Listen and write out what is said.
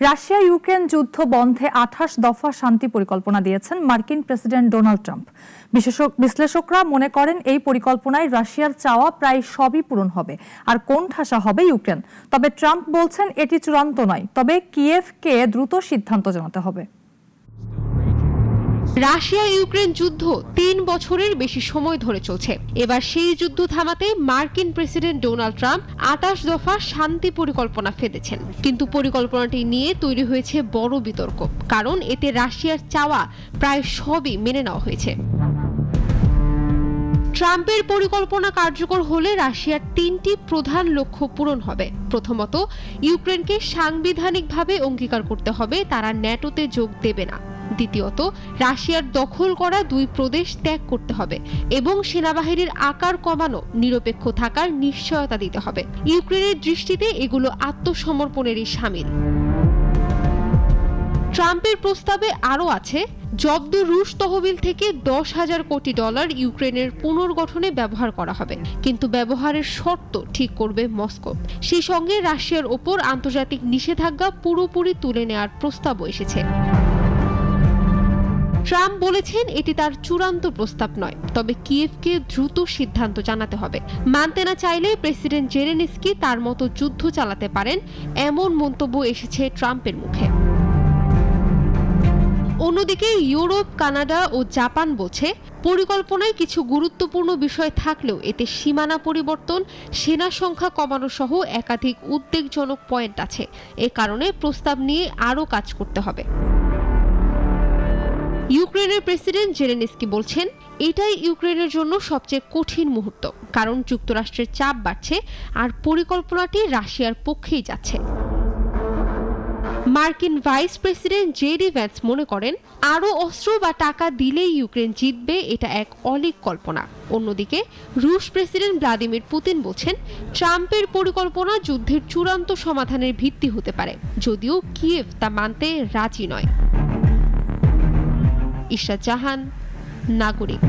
Russia Ukraine যুদ্ধ বন্ধে ২৮ দফা শান্তি পরিকল্পনা দিয়েছেন মার্কিন প্রেসিডেন্ট ডোনাল্ড ট্রাম্প। বিশ্লেষকরা মনে করেন এই পরিকল্পনায় রাশিয়ার চাওয়া প্রায় সবই পূরণ হবে আর কোণঠাসা হবে ইউক্রেন। তবে ট্রাম্প বলছেন এটি চূড়ান্ত নয়, তবে কিয়েভকে দ্রুত সিদ্ধান্ত জানাতে হবে। রাশিয়া ইউক্রেন যুদ্ধ ৩ বছরের বেশি সময় ধরে চলছে। এবার সেই যুদ্ধ থামাতে মার্কিন প্রেসিডেন্ট ডোনাল্ড ট্রাম্প ২৮ দফা শান্তি পরিকল্পনা ফেলেছেন, কিন্তু পরিকল্পনাটি নিয়ে তৈরি হয়েছে বড় বিতর্ক, কারণ এতে রাশিয়ার চাওয়া প্রায় সবই মেনে নেওয়া হয়েছে। ট্রাম্পের পরিকল্পনা কার্যকর হলে রাশিয়ার ৩টি প্রধান লক্ষ্য পূরণ হবে। প্রথমত, ইউক্রেনকে সাংবিধানিকভাবে অঙ্গীকার করতে হবে তারা ন্যাটোতে যোগ দেবে না। দ্বিতীয়ত, রাশিয়ার দখল করা ২ প্রদেশ ত্যাগ করতে হবে এবং সেনাবাহিনীর আকার কমানো, নিরপেক্ষ থাকার নিশ্চয়তা দিতে হবে। ইউক্রেনের দৃষ্টিতে এগুলো আত্মসমর্পণেরই শামিল। ট্রাম্পের প্রস্তাবে আরও আছে, জব্দ রুশ তহবিল থেকে $১০,০০০ কোটি ইউক্রেনের পুনর্গঠনে ব্যবহার করা হবে, কিন্তু ব্যবহারের শর্ত ঠিক করবে মস্কো। সেই সঙ্গে রাশিয়ার ওপর আন্তর্জাতিক নিষেধাজ্ঞা পুরোপুরি তুলে নেওয়ার প্রস্তাবও এসেছে। ট্রাম্প বলেছেন এটি তার চূড়ান্ত প্রস্তাব নয়, তবে কিয়েভকে দ্রুত সিদ্ধান্ত জানাতে হবে। মানতে না চাইলে প্রেসিডেন্ট জেলেনস্কি তার মতো যুদ্ধ চালাতে পারেন, এমন মন্তব্য এসেছে ট্রাম্পের মুখে। অন্যদিকে ইউরোপ, কানাডা ও জাপান বলছে পরিকল্পনায় কিছু গুরুত্বপূর্ণ বিষয় থাকলেও এতে সীমানা পরিবর্তন, সেনা সংখ্যা কমানো সহ একাধিক উদ্বেগজনক পয়েন্ট আছে। এ কারণে প্রস্তাব নিয়ে আরও কাজ করতে হবে। ইউক্রেনের প্রেসিডেন্ট জেলেনস্কি বলছেন এটাই ইউক্রেনের জন্য সবচেয়ে কঠিন মুহূর্ত, কারণ যুক্তরাষ্ট্রের চাপ বাড়ছে আর পরিকল্পনাটি রাশিয়ার পক্ষেই যাচ্ছে। মার্কিন ভাইস প্রেসিডেন্ট জেডি ভ্যান্স মনে করেন আরও অস্ত্র বা টাকা দিলেই ইউক্রেন জিতবে, এটা এক অলীক কল্পনা। অন্যদিকে রুশ প্রেসিডেন্ট ভ্লাদিমির পুতিন বলছেন ট্রাম্পের পরিকল্পনা যুদ্ধের চূড়ান্ত সমাধানের ভিত্তি হতে পারে, যদিও কিয়েভ তা মানতে রাজি নয়। ইশরাত জাহান, নাগরিক।